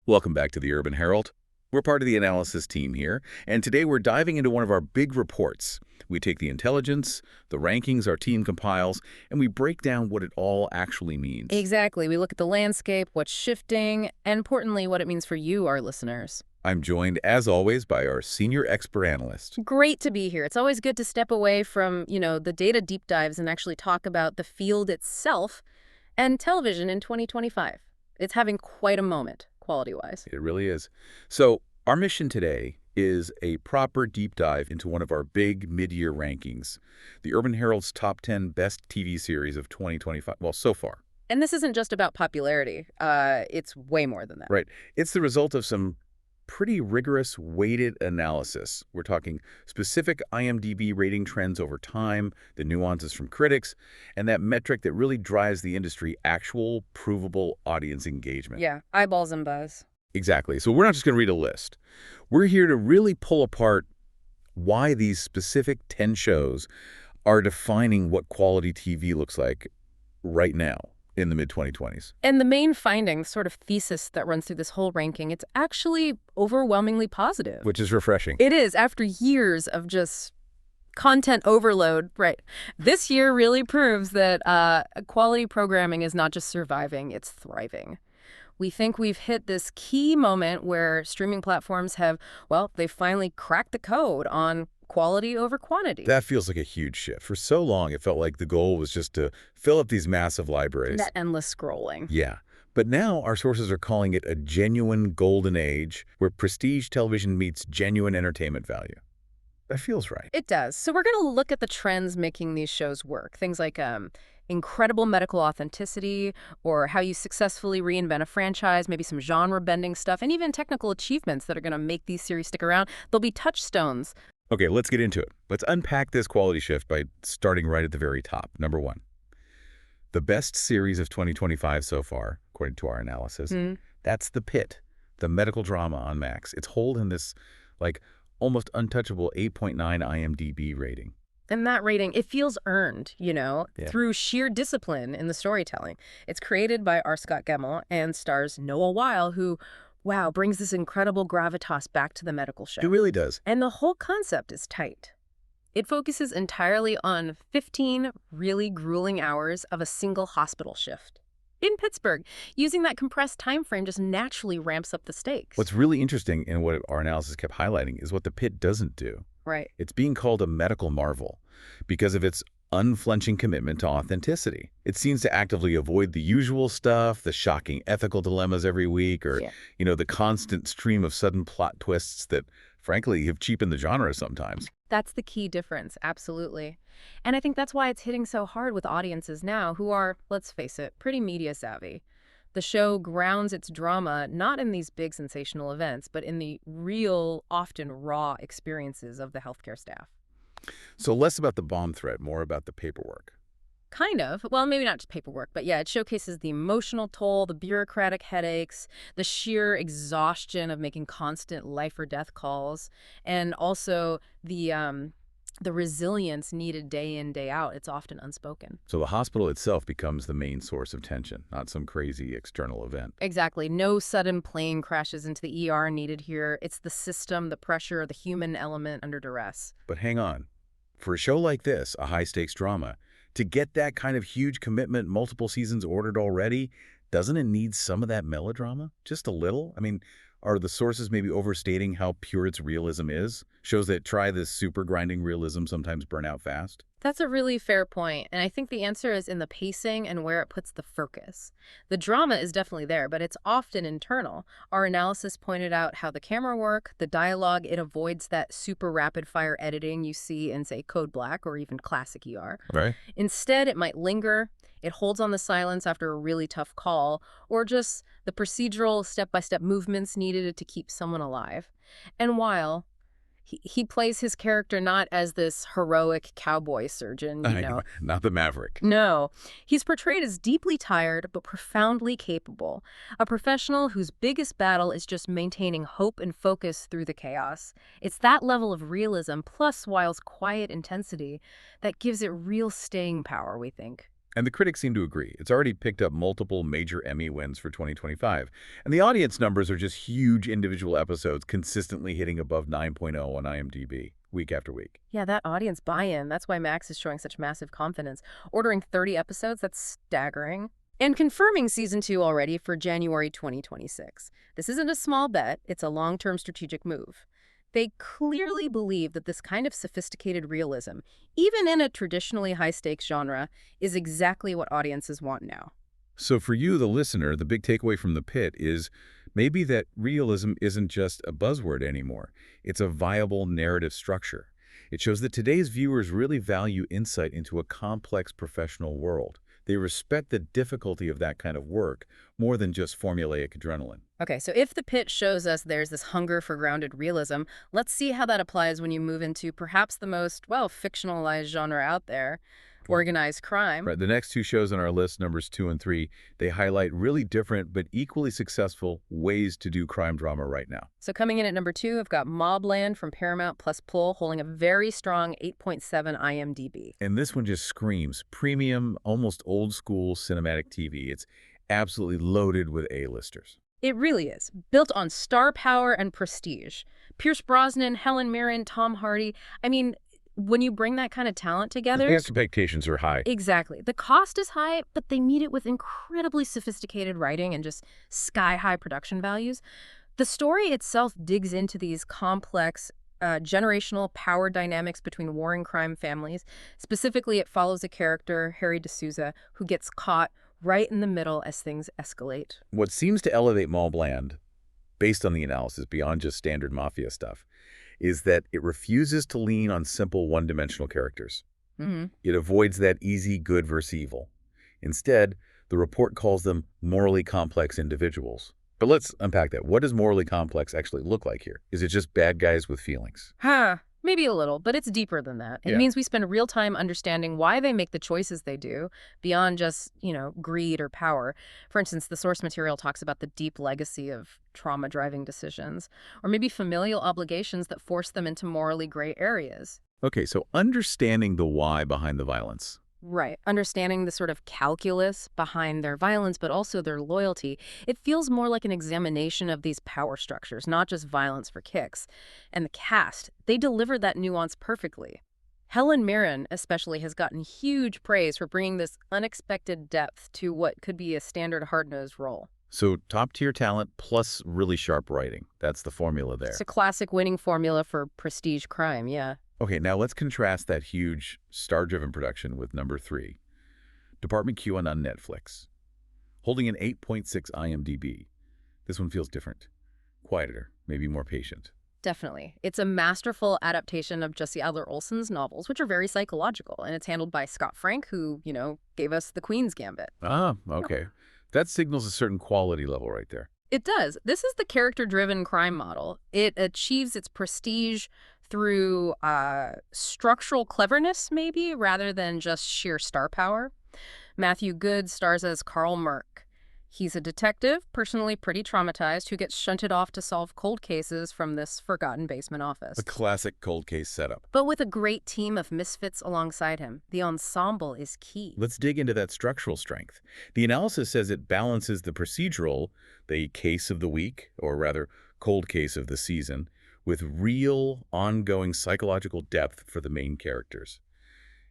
Welcome back to the Urban Herald. We're part of the analysis team here, and today we're diving into one of our big reports. We take the intelligence, the rankings our team compiles, and we break down what it all actually means. Exactly. We look at the landscape, what's shifting, and importantly, what it means for you, our listeners. I'm joined, as always, by our senior expert analyst. Great to be here. It's always good to step away from, the data deep dives and actually talk about the field itself and television in 2025. It's having quite a moment, quality-wise. It really is. So, our mission today is a proper deep dive into one of our big mid-year rankings, the Urban Herald's top 10 best TV series of 2025, well, so far. And this isn't just about popularity. It's way more than that. Right. It's the result of some pretty rigorous, weighted analysis. We're talking specific IMDb rating trends over time, the nuances from critics, and that metric that really drives the industry, actual, provable audience engagement. Yeah, eyeballs and buzz. Exactly. So we're not just going to read a list. We're here to really pull apart why these specific 10 shows are defining what quality TV looks like right now in the mid-2020s. And the main finding, sort of thesis that runs through this whole ranking, it's actually overwhelmingly positive. Which is refreshing. It is, after years of just content overload, right? This year really proves that quality programming is not just surviving, it's thriving. We think we've hit this key moment where streaming platforms have, well, they finally cracked the code on quality over quantity. That feels like a huge shift. For so long, it felt like the goal was just to fill up these massive libraries. That endless scrolling. Yeah. But now our sources are calling it a genuine golden age where prestige television meets genuine entertainment value. That feels right. It does. So we're going to look at the trends making these shows work. Things like incredible medical authenticity, or how you successfully reinvent a franchise, maybe some genre-bending stuff, and even technical achievements that are going to make these series stick around. They'll be touchstones. Okay, let's get into it. Let's unpack this quality shift by starting right at the very top. Number one, the best series of 2025 so far, according to our analysis, that's The Pitt, the medical drama on Max. It's holding this, almost untouchable 8.9 IMDb rating. And that rating, it feels earned, through sheer discipline in the storytelling. It's created by R. Scott Gemmell and stars Noah Wyle, who, wow, brings this incredible gravitas back to the medical show. It really does. And the whole concept is tight. It focuses entirely on 15 really grueling hours of a single hospital shift in Pittsburgh. Using that compressed time frame just naturally ramps up the stakes. What's really interesting and what our analysis kept highlighting is what The Pitt doesn't do. Right. It's being called a medical marvel because of its unflinching commitment to authenticity. It seems to actively avoid the usual stuff, the shocking ethical dilemmas every week, or, the constant stream of sudden plot twists that, frankly, have cheapened the genre sometimes. That's the key difference, absolutely. And I think that's why it's hitting so hard with audiences now who are, let's face it, pretty media savvy. The show grounds its drama not in these big sensational events, but in the real, often raw experiences of the healthcare staff. So less about the bomb threat, more about the paperwork. Kind of. Well, maybe not just paperwork, but yeah, it showcases the emotional toll, the bureaucratic headaches, the sheer exhaustion of making constant life or death calls, and also the resilience needed day in, day out. It's often unspoken. So the hospital itself becomes the main source of tension, not some crazy external event. Exactly. No sudden plane crashes into the ER needed here. It's the system, the pressure, the human element under duress. But hang on. For a show like this, a high-stakes drama, to get that kind of huge commitment, multiple seasons ordered already, doesn't it need some of that melodrama? Just a little? I mean, are the sources maybe overstating how pure its realism is? Shows that try this super grinding realism sometimes burn out fast? That's a really fair point, and I think the answer is in the pacing and where it puts the focus. The drama is definitely there, but it's often internal. Our analysis pointed out how the camera work, the dialogue, it avoids that super rapid-fire editing you see in, say, Code Black or even classic ER. Right. Instead, it might linger. It holds on the silence after a really tough call, or just the procedural step-by-step movements needed to keep someone alive. And while he plays his character not as this heroic cowboy surgeon, I know. Not the Maverick. No. He's portrayed as deeply tired but profoundly capable, a professional whose biggest battle is just maintaining hope and focus through the chaos. It's that level of realism plus Wile's quiet intensity that gives it real staying power, we think. And the critics seem to agree. It's already picked up multiple major Emmy wins for 2025. And the audience numbers are just huge individual episodes consistently hitting above 9.0 on IMDb week after week. Yeah, that audience buy-in, that's why Max is showing such massive confidence. Ordering 30 episodes, that's staggering. And confirming season 2 already for January 2026. This isn't a small bet, it's a long-term strategic move. They clearly believe that this kind of sophisticated realism, even in a traditionally high-stakes genre, is exactly what audiences want now. So for you, the listener, the big takeaway from The Pit is maybe that realism isn't just a buzzword anymore. It's a viable narrative structure. It shows that today's viewers really value insight into a complex professional world. They respect the difficulty of that kind of work more than just formulaic adrenaline. Okay, so if The Pit shows us there's this hunger for grounded realism, let's see how that applies when you move into perhaps the most, well, fictionalized genre out there, organized crime. Right, the next two shows on our list, numbers 2 and 3, they highlight really different but equally successful ways to do crime drama right now. So coming in at number 2, I've got MobLand from Paramount plus Pull, holding a very strong 8.7 IMDb. And this one just screams premium, almost old-school cinematic TV. It's absolutely loaded with A-listers. It really is. Built on star power and prestige. Pierce Brosnan, Helen Mirren, Tom Hardy. I mean, when you bring that kind of talent together... The expectations are high. Exactly. The cost is high, but they meet it with incredibly sophisticated writing and just sky-high production values. The story itself digs into these complex generational power dynamics between warring crime families. Specifically, it follows a character, Harry D'Souza, who gets caught right in the middle as things escalate. What seems to elevate MobLand, based on the analysis beyond just standard mafia stuff, is that it refuses to lean on simple one-dimensional characters. It avoids that easy good versus evil. Instead, the report calls them morally complex individuals. But let's unpack that. What does morally complex actually look like here? Is it just bad guys with feelings? Maybe a little, but it's deeper than that. It means we spend real time understanding why they make the choices they do, beyond just, greed or power. For instance, the source material talks about the deep legacy of trauma-driving decisions, or maybe familial obligations that force them into morally gray areas. Okay, so understanding the why behind the violence. Right. Understanding the sort of calculus behind their violence, but also their loyalty. It feels more like an examination of these power structures, not just violence for kicks. And the cast, they delivered that nuance perfectly. Helen Mirren, especially, has gotten huge praise for bringing this unexpected depth to what could be a standard hard-nosed role. So top-tier talent plus really sharp writing. That's the formula there. It's a classic winning formula for prestige crime, yeah. Okay, now let's contrast that huge, star-driven production with number 3, Department Q on Netflix, holding an 8.6 IMDb. This one feels different, quieter, maybe more patient. Definitely. It's a masterful adaptation of Jesse Adler-Olsen's novels, which are very psychological, and it's handled by Scott Frank, who, gave us The Queen's Gambit. Ah, okay. That signals a certain quality level right there. It does. This is the character-driven crime model. It achieves its prestige through structural cleverness, maybe, rather than just sheer star power. Matthew Goode stars as Carl Merck. He's a detective, personally pretty traumatized, who gets shunted off to solve cold cases from this forgotten basement office. The classic cold case setup. But with a great team of misfits alongside him. The ensemble is key. Let's dig into that structural strength. The analysis says it balances the procedural, the case of the week, or rather, cold case of the season, with real, ongoing psychological depth for the main characters.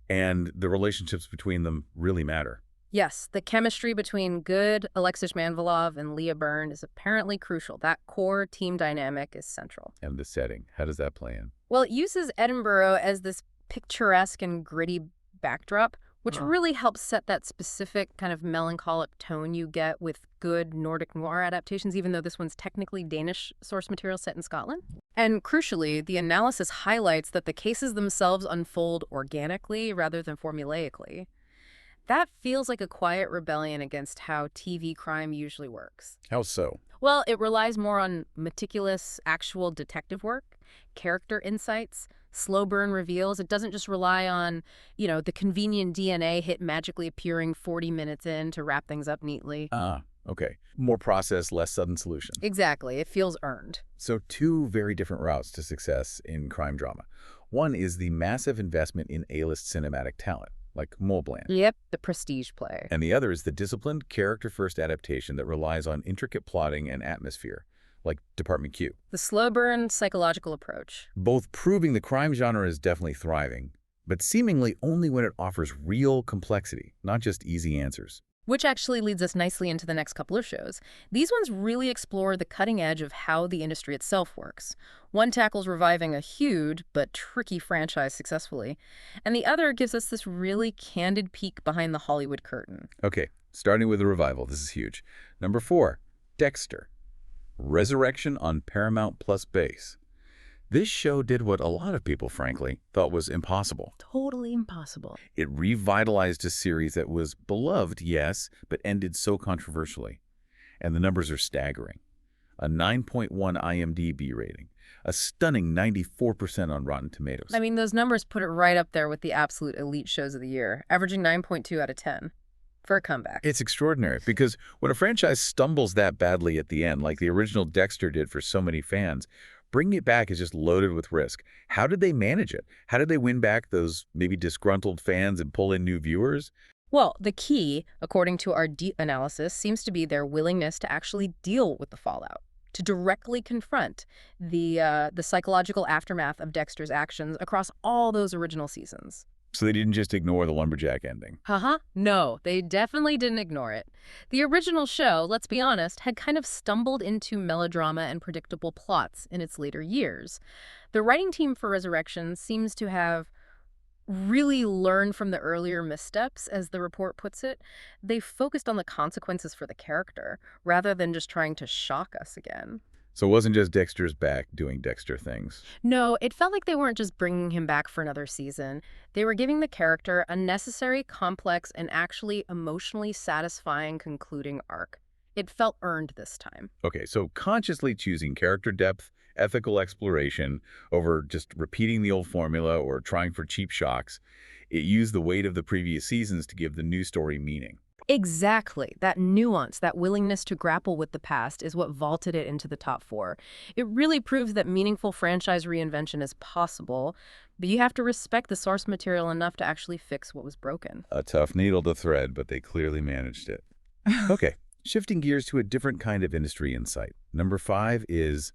And the relationships between them really matter. Yes, the chemistry between Goode, Alexis Manvilov, and Leah Byrne is apparently crucial. That core team dynamic is central. And the setting, how does that play in? Well, it uses Edinburgh as this picturesque and gritty backdrop, which really helps set that specific kind of melancholic tone you get with good Nordic noir adaptations, even though this one's technically Danish source material set in Scotland. And crucially, the analysis highlights that the cases themselves unfold organically rather than formulaically. That feels like a quiet rebellion against how TV crime usually works. How so? Well, it relies more on meticulous, actual detective work, character insights, slow burn reveals. It doesn't just rely on, the convenient DNA hit magically appearing 40 minutes in to wrap things up neatly. Okay. More process, less sudden solution. Exactly. It feels earned. So 2 very different routes to success in crime drama. One is the massive investment in A-list cinematic talent, like MobLand. Yep, the prestige play. And the other is the disciplined, character-first adaptation that relies on intricate plotting and atmosphere, like Department Q. The slow burn psychological approach. Both proving the crime genre is definitely thriving, but seemingly only when it offers real complexity, not just easy answers. Which actually leads us nicely into the next couple of shows. These ones really explore the cutting edge of how the industry itself works. One tackles reviving a huge but tricky franchise successfully, and the other gives us this really candid peek behind the Hollywood curtain. Okay, starting with the revival. This is huge. Number 4, Dexter. Resurrection on Paramount Plus base. This show did what a lot of people, frankly, thought was impossible. Totally impossible. It revitalized a series that was beloved, yes, but ended so controversially. And the numbers are staggering. A 9.1 IMDb rating, a stunning 94% on Rotten Tomatoes. I mean, those numbers put it right up there with the absolute elite shows of the year, averaging 9.2 out of 10 for a comeback. It's extraordinary because when a franchise stumbles that badly at the end, like the original Dexter did for so many fans, bringing it back is just loaded with risk. How did they manage it? How did they win back those maybe disgruntled fans and pull in new viewers? Well, the key, according to our deep analysis, seems to be their willingness to actually deal with the fallout, to directly confront the psychological aftermath of Dexter's actions across all those original seasons. So they didn't just ignore the lumberjack ending. No, they definitely didn't ignore it. The original show, let's be honest, had kind of stumbled into melodrama and predictable plots in its later years. The writing team for Resurrection seems to have really learned from the earlier missteps, as the report puts it. They focused on the consequences for the character, rather than just trying to shock us again. So it wasn't just Dexter's back doing Dexter things. No, it felt like they weren't just bringing him back for another season. They were giving the character a necessary, complex, and actually emotionally satisfying concluding arc. It felt earned this time. Okay, so consciously choosing character depth, ethical exploration over just repeating the old formula or trying for cheap shocks, it used the weight of the previous seasons to give the new story meaning. Exactly. That nuance, that willingness to grapple with the past is what vaulted it into the top 4. It really proves that meaningful franchise reinvention is possible, but you have to respect the source material enough to actually fix what was broken. A tough needle to thread, but they clearly managed it. Okay, shifting gears to a different kind of industry insight. Number 5 is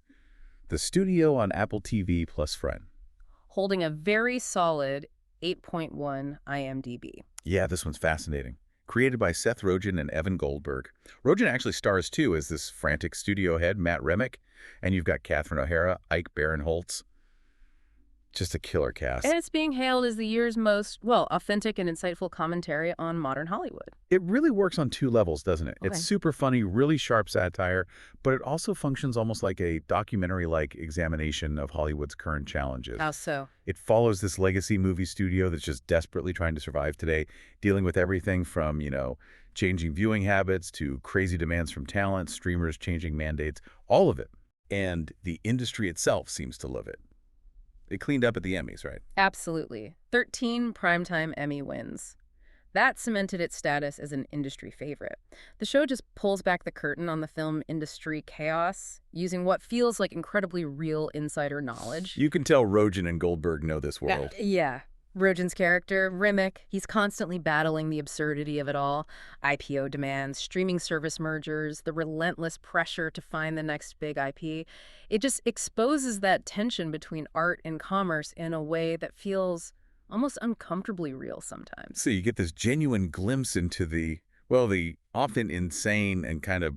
The Studio on Apple TV plus Friend. Holding a very solid 8.1 IMDb. Yeah, this one's fascinating. Created by Seth Rogen and Evan Goldberg. Rogen actually stars, too, as this frantic studio head, Matt Remick. And you've got Catherine O'Hara, Ike Barinholtz. Just a killer cast. And it's being hailed as the year's most, well, authentic and insightful commentary on modern Hollywood. It really works on 2 levels, doesn't it? Okay. It's super funny, really sharp satire, but it also functions almost like a documentary-like examination of Hollywood's current challenges. How so? It follows this legacy movie studio that's just desperately trying to survive today, dealing with everything from, changing viewing habits to crazy demands from talent, streamers changing mandates, all of it. And the industry itself seems to love it. It cleaned up at the Emmys, right? Absolutely. 13 Primetime Emmy wins. That cemented its status as an industry favorite. The show just pulls back the curtain on the film industry chaos, using what feels like incredibly real insider knowledge. You can tell Rogen and Goldberg know this world. Yeah. Rogen's character, Remick, he's constantly battling the absurdity of it all. IPO demands, streaming service mergers, the relentless pressure to find the next big IP. It just exposes that tension between art and commerce in a way that feels almost uncomfortably real sometimes. So you get this genuine glimpse into the often insane and kind of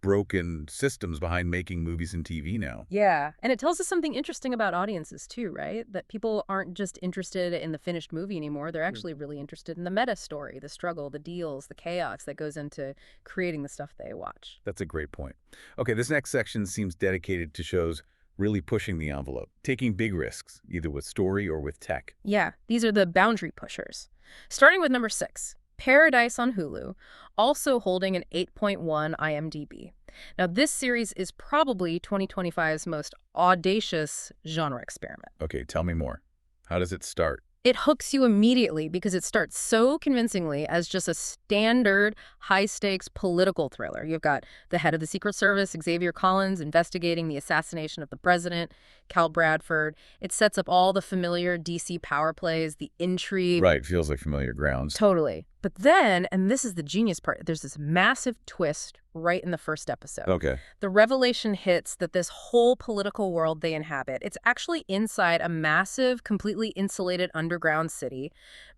broken systems behind making movies and TV now. Yeah, and it tells us something interesting about audiences too, right? That people aren't just interested in the finished movie anymore. They're actually really interested in the meta story, the struggle, the deals, the chaos that goes into creating the stuff they watch. That's a great point. Okay, this next section seems dedicated to shows really pushing the envelope, taking big risks, either with story or with tech. Yeah, these are the boundary pushers. Starting with number 6. Paradise on Hulu, also holding an 8.1 IMDb. Now, this series is probably 2025's most audacious genre experiment. Okay, tell me more. How does it start? It hooks you immediately because it starts so convincingly as just a standard high-stakes political thriller. You've got the head of the Secret Service, Xavier Collins, investigating the assassination of the president, Cal Bradford. It sets up all the familiar DC power plays, the intrigue. Right, feels like familiar grounds. Totally. But then, and this is the genius part, there's this massive twist right in the first episode. Okay. The revelation hits that this whole political world they inhabit, it's actually inside a massive, completely insulated underground city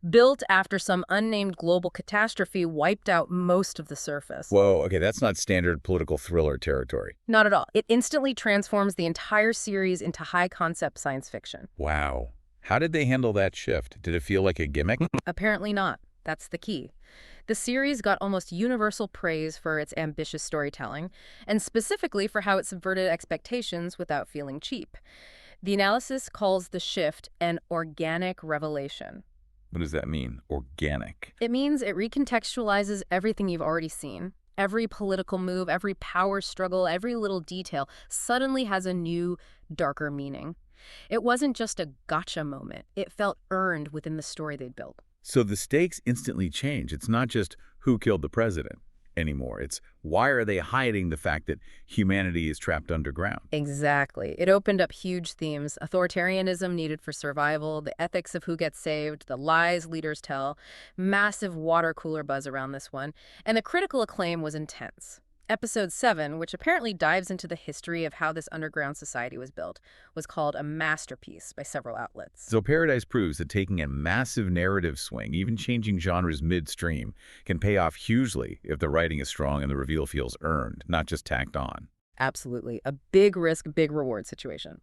built after some unnamed global catastrophe wiped out most of the surface. Whoa, okay, that's not standard political thriller territory. Not at all. It instantly transforms the entire series into high-concept science fiction. Wow. How did they handle that shift? Did it feel like a gimmick? Apparently not. That's the key. The series got almost universal praise for its ambitious storytelling, and specifically for how it subverted expectations without feeling cheap. The analysis calls the shift an organic revelation. What does that mean, organic? It means it recontextualizes everything you've already seen. Every political move, every power struggle, every little detail suddenly has a new, darker meaning. It wasn't just a gotcha moment. It felt earned within the story they'd built. So the stakes instantly change. It's not just who killed the president anymore. It's why are they hiding the fact that humanity is trapped underground? Exactly. It opened up huge themes: authoritarianism needed for survival, the ethics of who gets saved, the lies leaders tell, massive water cooler buzz around this one, and the critical acclaim was intense. Episode 7, which apparently dives into the history of how this underground society was built, was called a masterpiece by several outlets. So Paradise proves that taking a massive narrative swing, even changing genres midstream, can pay off hugely if the writing is strong and the reveal feels earned, not just tacked on. Absolutely. A big risk, big reward situation.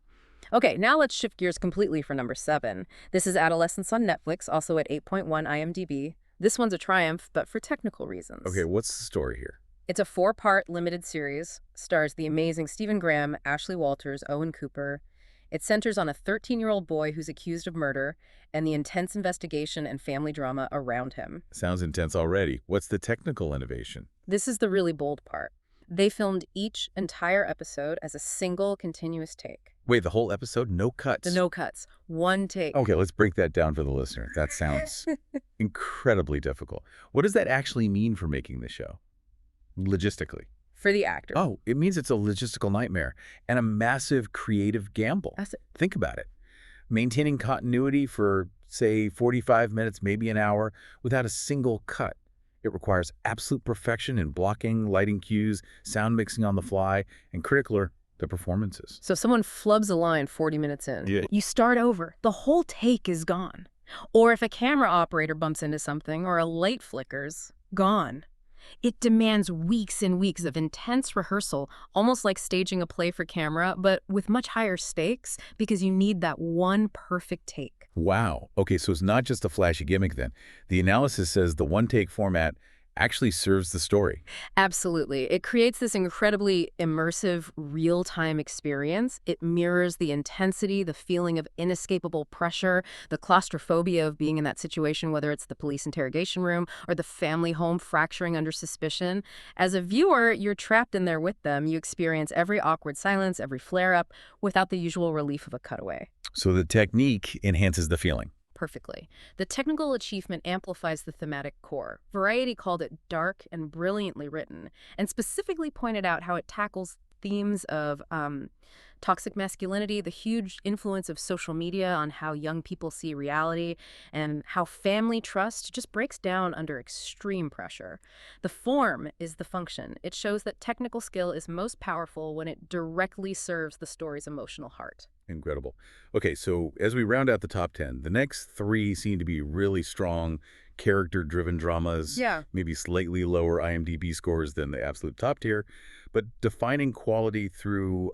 Okay, now let's shift gears completely for number 7. This is Adolescence on Netflix, also at 8.1 IMDb. This one's a triumph, but for technical reasons. Okay, what's the story here? It's a 4-part limited series, stars the amazing Stephen Graham, Ashley Walters, Owen Cooper. It centers on a 13-year-old boy who's accused of murder and the intense investigation and family drama around him. Sounds intense already. What's the technical innovation? This is the really bold part. They filmed each entire episode as a single continuous take. Wait, the whole episode? No cuts? The no cuts. One take. Okay, let's break that down for the listener. That sounds incredibly difficult. What does that actually mean for making the show? Logistically. For the actor. Oh, it means it's a logistical nightmare and a massive creative gamble. That's it. Think about it. Maintaining continuity for, say, 45 minutes, maybe an hour, without a single cut. It requires absolute perfection in blocking, lighting cues, sound mixing on the fly, and criticaler, the performances. So someone flubs a line 40 minutes in. Yeah. You start over. The whole take is gone. Or if a camera operator bumps into something or a light flickers, gone. It demands weeks and weeks of intense rehearsal, almost like staging a play for camera, but with much higher stakes because you need that one perfect take. Wow. Okay, so it's not just a flashy gimmick then. The analysis says the one-take format actually serves the story. Absolutely. It creates this incredibly immersive, real-time experience. It mirrors the intensity, the feeling of inescapable pressure, the claustrophobia of being in that situation, whether it's the police interrogation room or the family home fracturing under suspicion. As a viewer, you're trapped in there with them. You experience every awkward silence, every flare-up, without the usual relief of a cutaway. So the technique enhances the feeling. Perfectly. The technical achievement amplifies the thematic core. Variety called it dark and brilliantly written, and specifically pointed out how it tackles themes of toxic masculinity, the huge influence of social media on how young people see reality, and how family trust just breaks down under extreme pressure. The form is the function. It shows that technical skill is most powerful when it directly serves the story's emotional heart. Incredible. Okay, so as we round out the top 10, the next 3 seem to be really strong, character-driven dramas, Yeah. maybe slightly lower IMDb scores than the absolute top tier, but defining quality through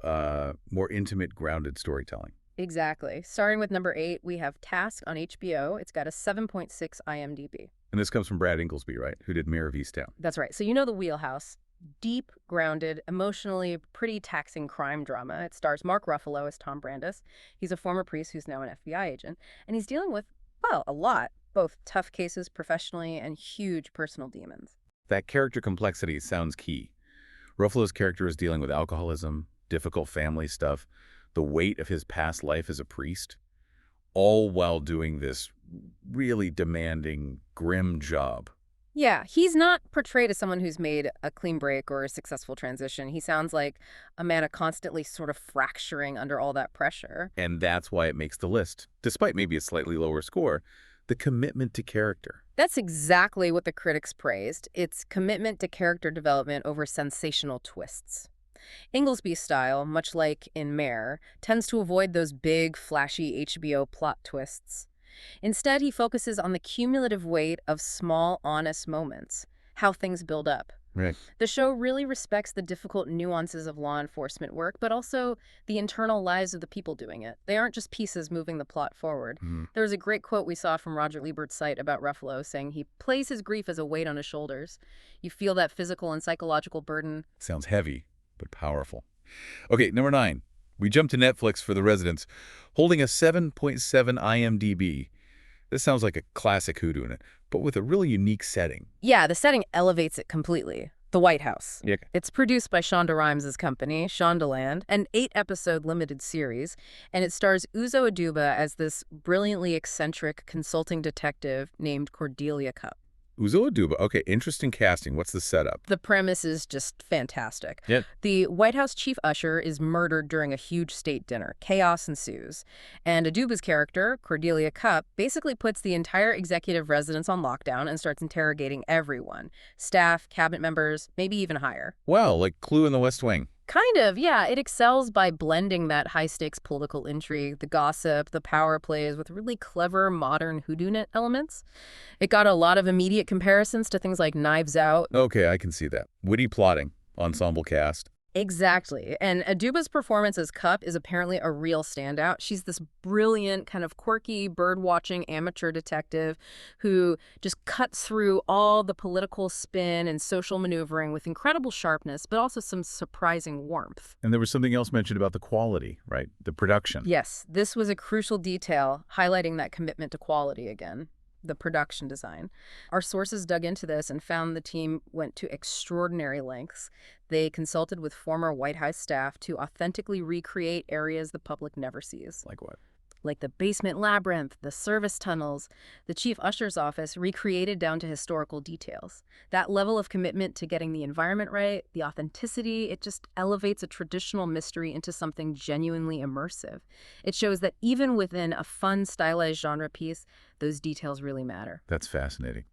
more intimate, grounded storytelling. Exactly. Starting with number 8, we have Task on HBO. It's got a 7.6 IMDb. And this comes from Brad Inglesby, right, who did Mayor of Easttown. That's right. So you know the wheelhouse. Deep, grounded, emotionally pretty taxing crime drama. It stars Mark Ruffalo as Tom Brandis. He's a former priest who's now an FBI agent, and he's dealing with, well, a lot, both tough cases professionally and huge personal demons. That character complexity sounds key. Ruffalo's character is dealing with alcoholism, difficult family stuff, the weight of his past life as a priest. all while doing this really demanding, grim job. Yeah, he's not portrayed as someone who's made a clean break or a successful transition. He sounds like a man constantly sort of fracturing under all that pressure. And that's why it makes the list, despite maybe a slightly lower score, the commitment to character. That's exactly what the critics praised. Its commitment to character development over sensational twists. Inglesby's style, much like in Mare, tends to avoid those big, flashy HBO plot twists. Instead, he focuses on the cumulative weight of small, honest moments, how things build up. Right. The show really respects the difficult nuances of law enforcement work, but also the internal lives of the people doing it. They aren't just pieces moving the plot forward. There was a great quote we saw from Roger Ebert's site about Ruffalo saying he plays his grief as a weight on his shoulders. You feel that physical and psychological burden. Sounds heavy, but powerful. Okay, number 9. We jump to Netflix for The Residents, holding a 7.7 IMDb. This sounds like a classic whodunit, but with a really unique setting. Yeah, the setting elevates it completely. The White House. Yeah. It's produced by Shonda Rhimes' company, Shondaland, an 8-episode limited series, and it stars Uzo Aduba as this brilliantly eccentric consulting detective named Cordelia Cupp. Uzo Aduba. Okay, interesting casting. What's the setup? The premise is just fantastic. Yeah. The White House chief usher is murdered during a huge state dinner. Chaos ensues. And Aduba's character, Cordelia Cupp, basically puts the entire executive residence on lockdown and starts interrogating everyone. Staff, cabinet members, maybe even higher. Wow, like Clue in the West Wing. Kind of, yeah. It excels by blending that high-stakes political intrigue, the gossip, the power plays with really clever modern whodunit elements. It got a lot of immediate comparisons to things like Knives Out. Okay, I can see that. Witty plotting, ensemble cast. Exactly. And Aduba's performance as Cupp is apparently a real standout. She's this brilliant, kind of quirky, bird-watching amateur detective who just cuts through all the political spin and social maneuvering with incredible sharpness, but also some surprising warmth. And there was something else mentioned about the quality, right? The production. Yes, this was a crucial detail, highlighting that commitment to quality again. The production design. Our sources dug into this and found the team went to extraordinary lengths. They consulted with former White House staff to authentically recreate areas the public never sees. Like what? Like the basement labyrinth, the service tunnels, the chief usher's office recreated down to historical details. That level of commitment to getting the environment right, the authenticity, it just elevates a traditional mystery into something genuinely immersive. It shows that even within a fun, stylized genre piece, those details really matter. That's fascinating.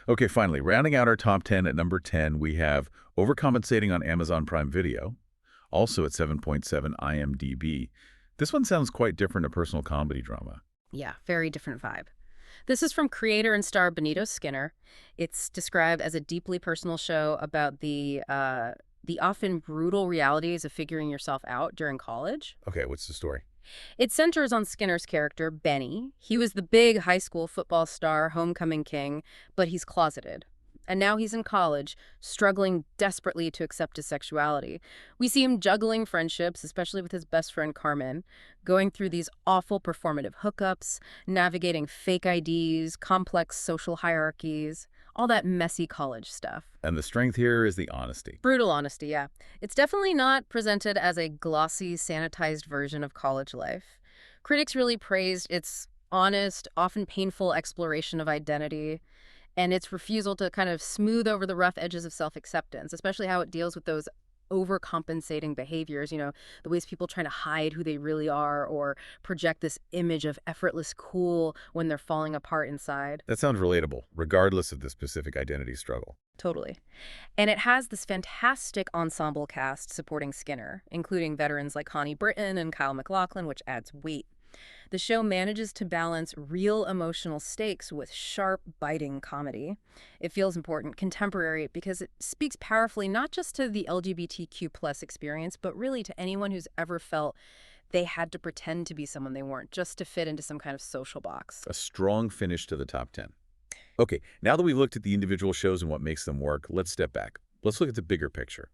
Okay, finally, rounding out our top 10 at number 10, we have Overcompensating on Amazon Prime Video, also at 7.7 IMDb. This one sounds quite different, a personal comedy drama. Yeah, very different vibe. This is from creator and star Benito Skinner. It's described as a deeply personal show about the often brutal realities of figuring yourself out during college. Okay, what's the story? It centers on Skinner's character, Benny. He was the big high school football star, homecoming king, but he's closeted. And now he's in college, struggling desperately to accept his sexuality. We see him juggling friendships, especially with his best friend Carmen, going through these awful performative hookups, navigating fake IDs, complex social hierarchies, all that messy college stuff. And the strength here is the honesty. Brutal honesty, yeah. It's definitely not presented as a glossy, sanitized version of college life. Critics really praised its honest, often painful exploration of identity, and its refusal to kind of smooth over the rough edges of self-acceptance, especially how it deals with those overcompensating behaviors, the ways people trying to hide who they really are or project this image of effortless cool when they're falling apart inside. That sounds relatable, regardless of the specific identity struggle. Totally. And it has this fantastic ensemble cast supporting Skinner, including veterans like Connie Britton and Kyle MacLachlan, which adds weight. The show manages to balance real emotional stakes with sharp, biting comedy. It feels important, contemporary, because it speaks powerfully not just to the LGBTQ plus experience, but really to anyone who's ever felt they had to pretend to be someone they weren't just to fit into some kind of social box. A strong finish to the top 10. Okay, now that we've looked at the individual shows and what makes them work, let's step back. Let's look at the bigger picture.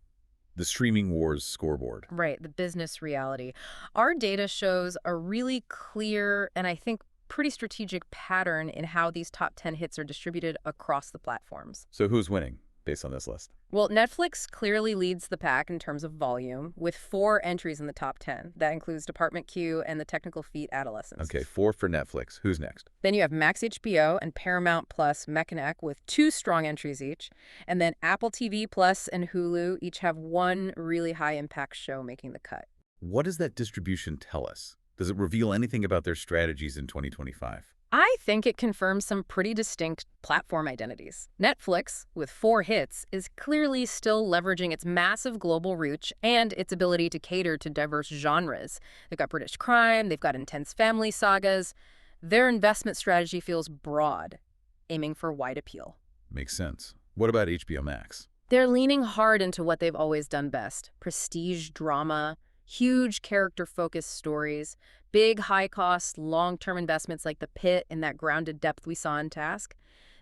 The streaming wars scoreboard. Right, the business reality. Our data shows a really clear and I think pretty strategic pattern in how these top 10 hits are distributed across the platforms. So who's winning? based on this list? Well, Netflix clearly leads the pack in terms of volume, with 4 entries in the top 10. That includes Department Q and The Technical Feat Adolescents. Okay, 4 for Netflix. Who's next? Then you have Max HBO and Paramount Plus Mech and Eck with 2 strong entries each. And then Apple TV Plus and Hulu each have 1 really high-impact show making the cut. What does that distribution tell us? Does it reveal anything about their strategies in 2025? I think it confirms some pretty distinct platform identities. Netflix, with 4 hits, is clearly still leveraging its massive global reach and its ability to cater to diverse genres. They've got British crime, they've got intense family sagas. Their investment strategy feels broad, aiming for wide appeal. Makes sense. What about HBO Max? They're leaning hard into what they've always done best: prestige drama, huge character-focused stories, big, high-cost, long-term investments like the Pitt and that grounded depth we saw in Task.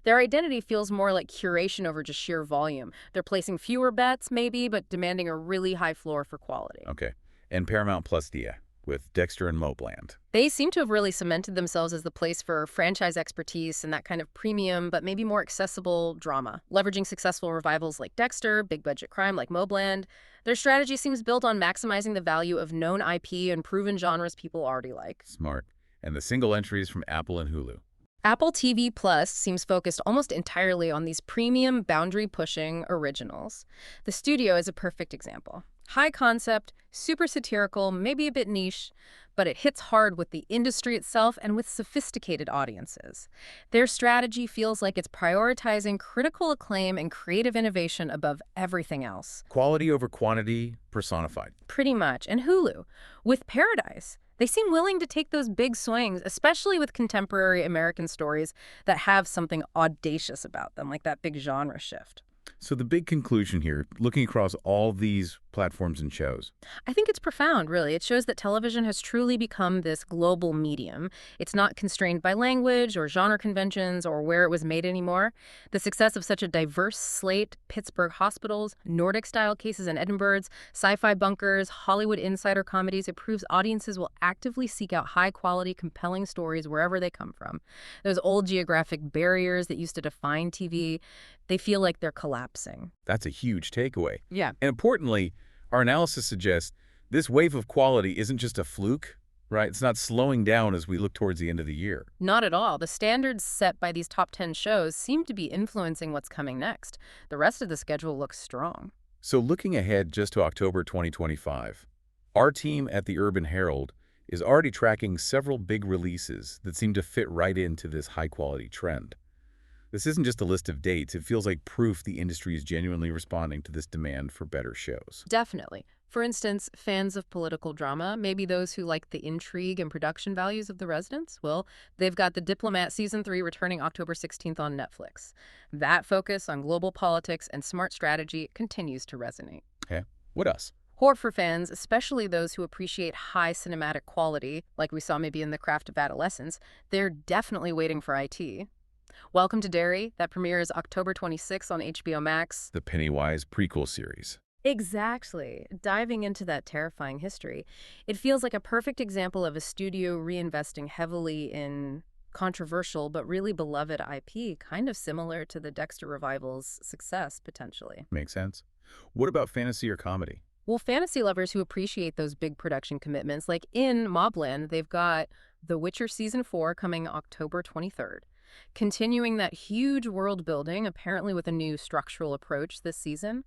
Their identity feels more like curation over just sheer volume. They're placing fewer bets, maybe, but demanding a really high floor for quality. Okay. And Paramount Plus Dia with Dexter and MobLand. They seem to have really cemented themselves as the place for franchise expertise and that kind of premium, but maybe more accessible drama, leveraging successful revivals like Dexter, big-budget crime like MobLand. Their strategy seems built on maximizing the value of known IP and proven genres people already like. Smart. And the single entries from Apple and Hulu. Apple TV Plus seems focused almost entirely on these premium, boundary-pushing originals. The Studio is a perfect example. High concept, super satirical, maybe a bit niche, but it hits hard with the industry itself and with sophisticated audiences. Their strategy feels like it's prioritizing critical acclaim and creative innovation above everything else. Quality over quantity personified. Pretty much. And Hulu, with Paradise, they seem willing to take those big swings, especially with contemporary American stories that have something audacious about them, like that big genre shift. So the big conclusion here, looking across all these platforms and shows. I think it's profound, really. It shows that television has truly become this global medium. It's not constrained by language or genre conventions or where it was made anymore. The success of such a diverse slate, Pittsburgh hospitals, Nordic-style cases in Edinburgh's, sci-fi bunkers, Hollywood insider comedies, it proves audiences will actively seek out high-quality, compelling stories wherever they come from. Those old geographic barriers that used to define TV, they feel like they're collapsing. That's a huge takeaway. Yeah. And importantly, our analysis suggests this wave of quality isn't just a fluke, right? It's not slowing down as we look towards the end of the year. Not at all. The standards set by these top 10 shows seem to be influencing what's coming next. The rest of the schedule looks strong. So looking ahead just to October 2025, our team at the Urban Herald is already tracking several big releases that seem to fit right into this high-quality trend. This isn't just a list of dates. It feels like proof the industry is genuinely responding to this demand for better shows. Definitely. For instance, fans of political drama, maybe those who like the intrigue and production values of The Residents, well, they've got The Diplomat Season 3 returning October 16th on Netflix. That focus on global politics and smart strategy continues to resonate. Okay. What else? Horror fans, especially those who appreciate high cinematic quality, like we saw maybe in The Craft of Adolescence, they're definitely waiting for IT. Welcome to Derry, that premieres October 26th on HBO Max. The Pennywise prequel series. Exactly. Diving into that terrifying history, it feels like a perfect example of a studio reinvesting heavily in controversial but really beloved IP, kind of similar to the Dexter revival's success, potentially. Makes sense. What about fantasy or comedy? Well, fantasy lovers who appreciate those big production commitments, like in MobLand, they've got The Witcher Season 4 coming October 23rd. Continuing that huge world building, apparently with a new structural approach this season.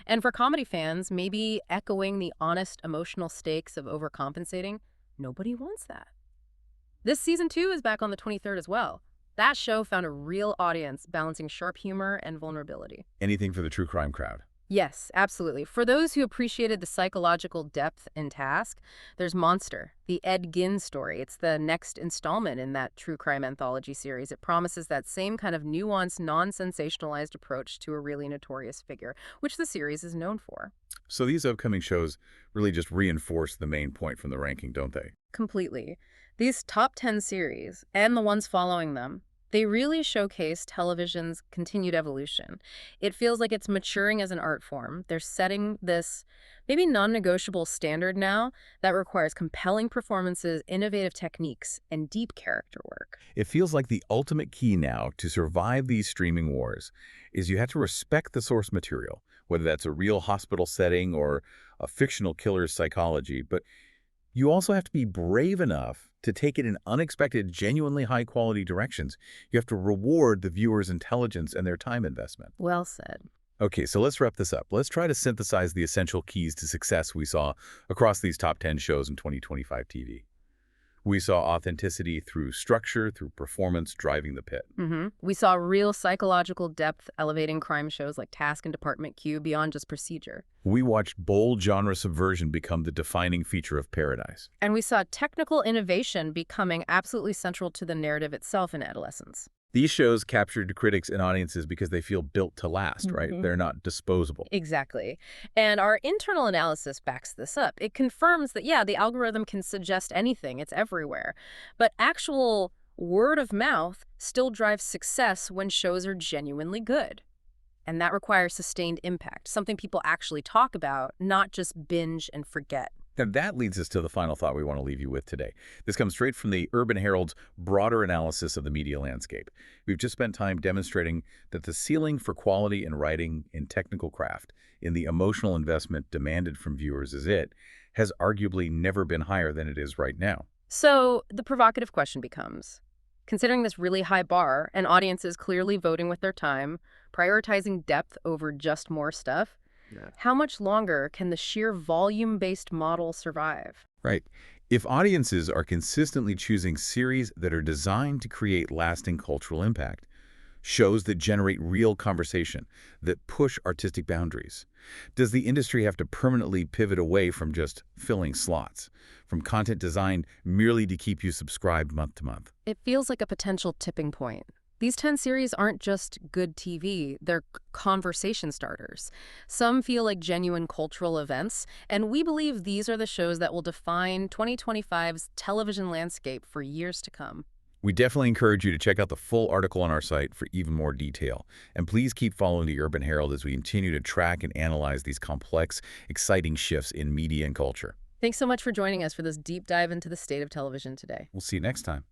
And for comedy fans, maybe echoing the honest emotional stakes of overcompensating, nobody wants that. This season 2 is back on the 23rd as well. That show found a real audience balancing sharp humor and vulnerability. Anything for the true crime crowd. Yes, absolutely. For those who appreciated the psychological depth in Task, there's Monster, the Ed Gein story. It's the next installment in that true crime anthology series. It promises that same kind of nuanced, non-sensationalized approach to a really notorious figure, which the series is known for. So these upcoming shows really just reinforce the main point from the ranking, don't they? Completely. These top 10 series, and the ones following them, They really showcase television's continued evolution. It feels like it's maturing as an art form. They're setting this maybe non-negotiable standard now that requires compelling performances, innovative techniques, and deep character work. It feels like the ultimate key now to survive these streaming wars is you have to respect the source material, whether that's a real hospital setting or a fictional killer's psychology, but you also have to be brave enough to take it in unexpected, genuinely high-quality directions. You have to reward the viewer's intelligence and their time investment. Well said. Okay, so let's wrap this up. Let's try to synthesize the essential keys to success we saw across these top 10 shows in 2025 TV. We saw authenticity through structure, through performance, driving the pit. We saw real psychological depth elevating crime shows like Task and Department Q beyond just procedure. We watched bold genre subversion become the defining feature of Paradise. And we saw technical innovation becoming absolutely central to the narrative itself in adolescence. These shows captured critics and audiences because they feel built to last, right? They're not disposable. Exactly. And our internal analysis backs this up. It confirms that, yeah, the algorithm can suggest anything. It's everywhere. But actual word of mouth still drives success when shows are genuinely good. And that requires sustained impact, something people actually talk about, not just binge and forget. Now, that leads us to the final thought we want to leave you with today. This comes straight from the Urban Herald's broader analysis of the media landscape. We've just spent time demonstrating that the ceiling for quality in writing, in technical craft, in the emotional investment demanded from viewers has arguably never been higher than it is right now. So the provocative question becomes, considering this really high bar and audiences clearly voting with their time, prioritizing depth over just more stuff, how much longer can the sheer volume-based model survive? Right. If audiences are consistently choosing series that are designed to create lasting cultural impact, shows that generate real conversation, that push artistic boundaries, does the industry have to permanently pivot away from just filling slots, from content designed merely to keep you subscribed month to month? It feels like a potential tipping point. These 10 series aren't just good TV, they're conversation starters. Some feel like genuine cultural events, and we believe these are the shows that will define 2025's television landscape for years to come. We definitely encourage you to check out the full article on our site for even more detail. And please keep following the Urban Herald as we continue to track and analyze these complex, exciting shifts in media and culture. Thanks so much for joining us for this deep dive into the state of television today. We'll see you next time.